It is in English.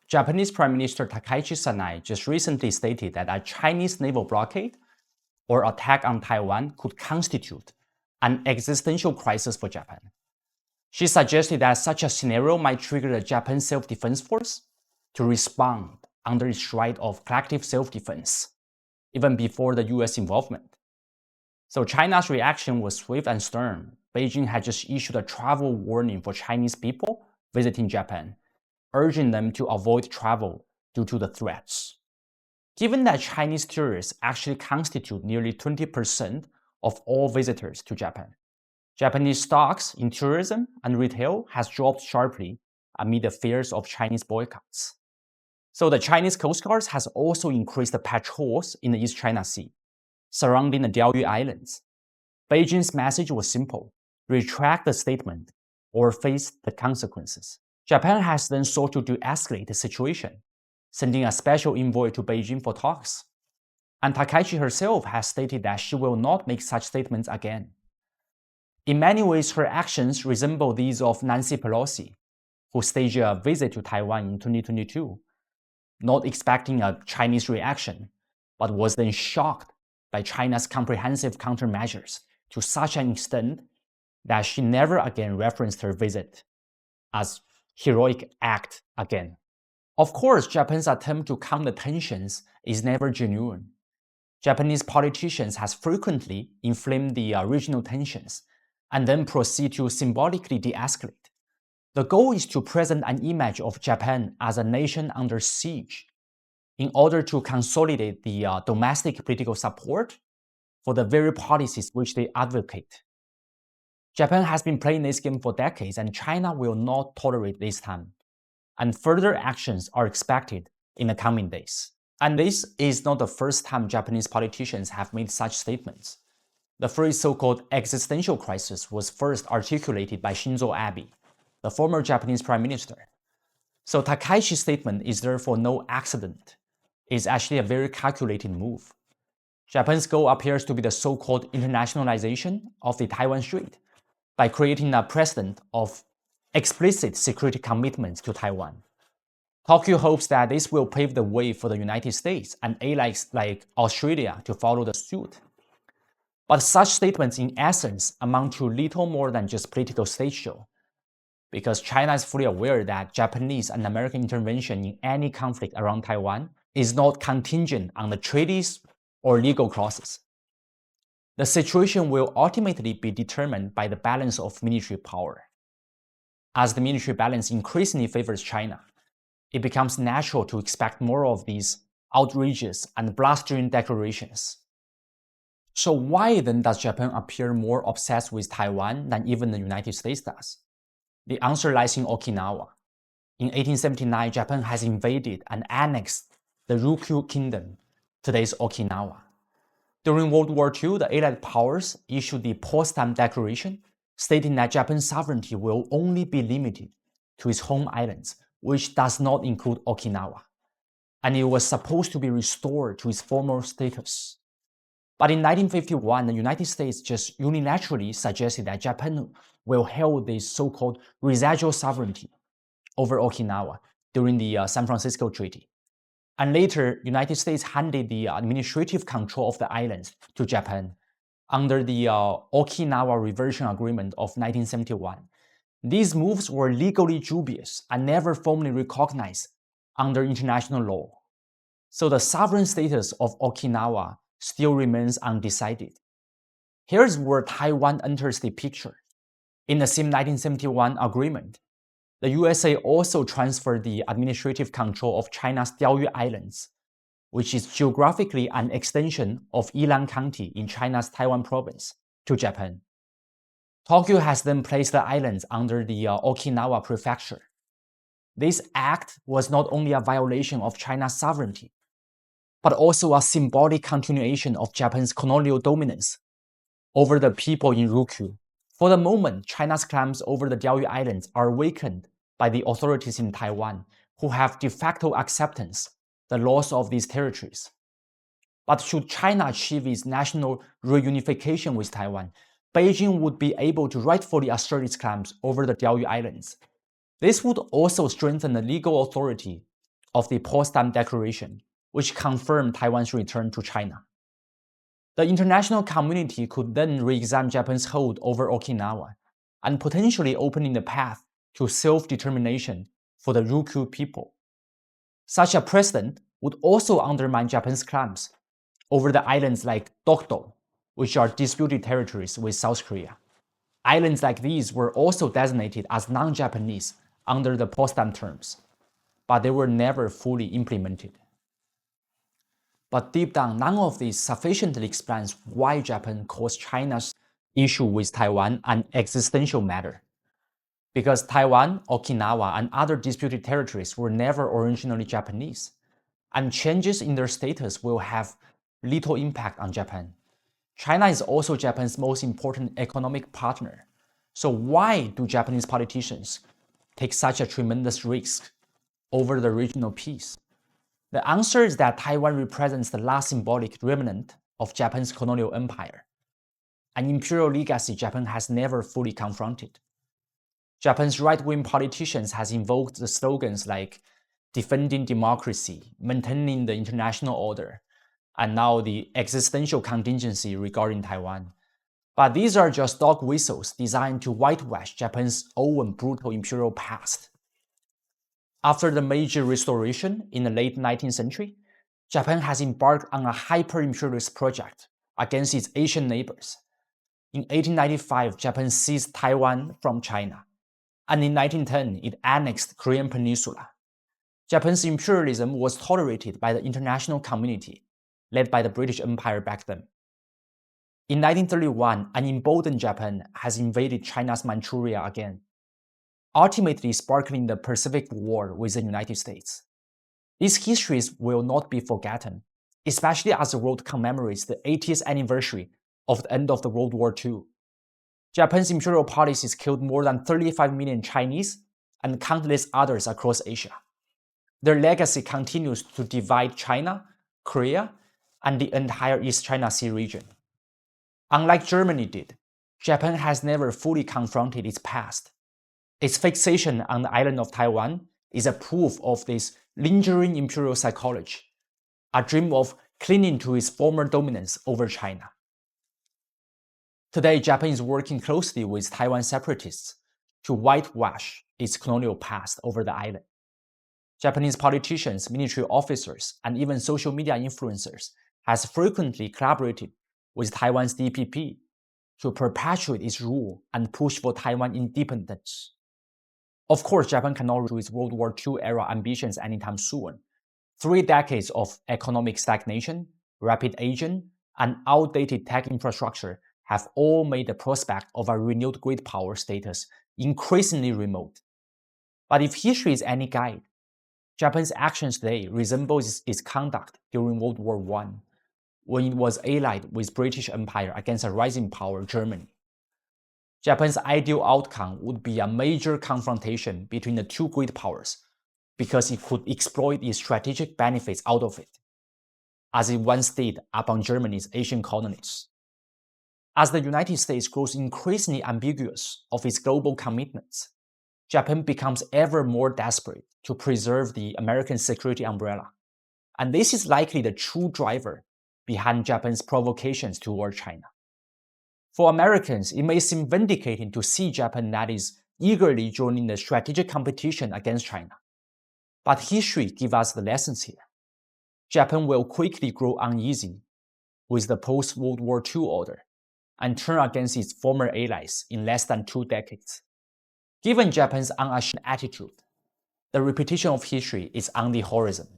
Japanese Prime Minister Takaichi Sanai just recently stated that a Chinese naval blockade or attack on Taiwan could constitute an existential crisis for Japan. She suggested that such a scenario might trigger the Japan Self-Defense Force to respond under its right of collective self-defense, even before the US involvement. So China's reaction was swift and stern. Beijing had just issued a travel warning for Chinese people visiting Japan, urging them to avoid travel due to the threats. Given that Chinese tourists actually constitute nearly 20% of all visitors to Japan, Japanese stocks in tourism and retail has dropped sharply amid the fears of Chinese boycotts. So the Chinese Coast Guard has also increased the patrols in the East China Sea, surrounding the Diaoyu Islands. Beijing's message was simple: retract the statement or face the consequences. Japan has then sought to de-escalate the situation, sending a special envoy to Beijing for talks. And Takaichi herself has stated that she will not make such statements again. In many ways, her actions resemble these of Nancy Pelosi, who staged a visit to Taiwan in 2022, not expecting a Chinese reaction, but was then shocked by China's comprehensive countermeasures to such an extent that she never again referenced her visit as heroic act again. Of course, Japan's attempt to calm the tensions is never genuine. Japanese politicians have frequently inflamed the regional tensions and then proceed to symbolically de-escalate. The goal is to present an image of Japan as a nation under siege in order to consolidate the domestic political support for the very policies which they advocate. Japan has been playing this game for decades, and China will not tolerate this time, and further actions are expected in the coming days. And this is not the first time Japanese politicians have made such statements. The phrase so-called existential crisis was first articulated by Shinzo Abe, the former Japanese prime minister. So Takaichi's statement is therefore no accident. It's actually a very calculated move. Japan's goal appears to be the so-called internationalization of the Taiwan Strait by creating a precedent of explicit security commitments to Taiwan. Tokyo hopes that this will pave the way for the United States and allies like Australia to follow the suit. But such statements in essence amount to little more than just political stage show, because China is fully aware that Japanese and American intervention in any conflict around Taiwan is not contingent on the treaties or legal clauses. The situation will ultimately be determined by the balance of military power. As the military balance increasingly favors China, it becomes natural to expect more of these outrageous and blustering declarations. So why then does Japan appear more obsessed with Taiwan than even the United States does? The answer lies in Okinawa. In 1879, Japan has invaded and annexed the Ryukyu Kingdom, today's Okinawa. During World War II, the Allied powers issued the Potsdam Declaration, stating that Japan's sovereignty will only be limited to its home islands, which does not include Okinawa, and it was supposed to be restored to its former status. But in 1951, the United States just unilaterally suggested that Japan will hold this so-called residual sovereignty over Okinawa during the San Francisco Treaty. And later, United States handed the administrative control of the islands to Japan under the Okinawa Reversion Agreement of 1971. These moves were legally dubious and never formally recognized under international law. So the sovereign status of Okinawa still remains undecided. Here's where Taiwan enters the picture. In the same 1971 agreement, the USA also transferred the administrative control of China's Diaoyu Islands, which is geographically an extension of Yilan County in China's Taiwan province, to Japan. Tokyo has then placed the islands under the Okinawa prefecture. This act was not only a violation of China's sovereignty, but also a symbolic continuation of Japan's colonial dominance over the people in Ryukyu. For the moment, China's claims over the Diaoyu Islands are weakened by the authorities in Taiwan, who have de facto acceptance the loss of these territories. But should China achieve its national reunification with Taiwan, Beijing would be able to rightfully assert its claims over the Diaoyu Islands. This would also strengthen the legal authority of the Potsdam Declaration, which confirmed Taiwan's return to China. The international community could then re-examine Japan's hold over Okinawa and potentially opening the path to self-determination for the Ryukyu people. Such a precedent would also undermine Japan's claims over the islands like Dokdo, which are disputed territories with South Korea. Islands like these were also designated as non-Japanese under the Potsdam terms, but they were never fully implemented. But deep down, none of this sufficiently explains why Japan calls China's issue with Taiwan an existential matter. Because Taiwan, Okinawa, and other disputed territories were never originally Japanese, and changes in their status will have little impact on Japan. China is also Japan's most important economic partner. So why do Japanese politicians take such a tremendous risk over the regional peace? The answer is that Taiwan represents the last symbolic remnant of Japan's colonial empire, an imperial legacy Japan has never fully confronted. Japan's right-wing politicians has invoked the slogans like defending democracy, maintaining the international order, and now the existential contingency regarding Taiwan. But these are just dog whistles designed to whitewash Japan's own brutal imperial past. After the Meiji Restoration in the late 19th century, Japan has embarked on a hyper-imperialist project against its Asian neighbors. In 1895, Japan seized Taiwan from China, and in 1910, it annexed Korean Peninsula. Japan's imperialism was tolerated by the international community, led by the British Empire back then. In 1931, an emboldened Japan has invaded China's Manchuria again, ultimately sparking the Pacific War with the United States. These histories will not be forgotten, especially as the world commemorates the 80th anniversary of the end of the World War II. Japan's imperial policies killed more than 35 million Chinese and countless others across Asia. Their legacy continues to divide China, Korea, and the entire East China Sea region. Unlike Germany did, Japan has never fully confronted its past. Its fixation on the island of Taiwan is a proof of this lingering imperial psychology, a dream of clinging to its former dominance over China. Today, Japan is working closely with Taiwan separatists to whitewash its colonial past over the island. Japanese politicians, military officers, and even social media influencers has frequently collaborated with Taiwan's DPP to perpetuate its rule and push for Taiwan independence. Of course, Japan cannot reach its World War II era ambitions anytime soon. 3 decades of economic stagnation, rapid aging, and outdated tech infrastructure have all made the prospect of a renewed great power status increasingly remote. But if history is any guide, Japan's actions today resemble its conduct during World War I, when it was allied with British Empire against a rising power, Germany. Japan's ideal outcome would be a major confrontation between the two great powers, because it could exploit its strategic benefits out of it, as it once did upon Germany's Asian colonies. As the United States grows increasingly ambiguous of its global commitments, Japan becomes ever more desperate to preserve the American security umbrella. And this is likely the true driver behind Japan's provocations toward China. For Americans, it may seem vindicating to see Japan that is eagerly joining the strategic competition against China. But history gives us the lessons here. Japan will quickly grow uneasy with the post-World War II order and turn against its former allies in less than 2 decades. Given Japan's unashamed attitude, the repetition of history is on the horizon.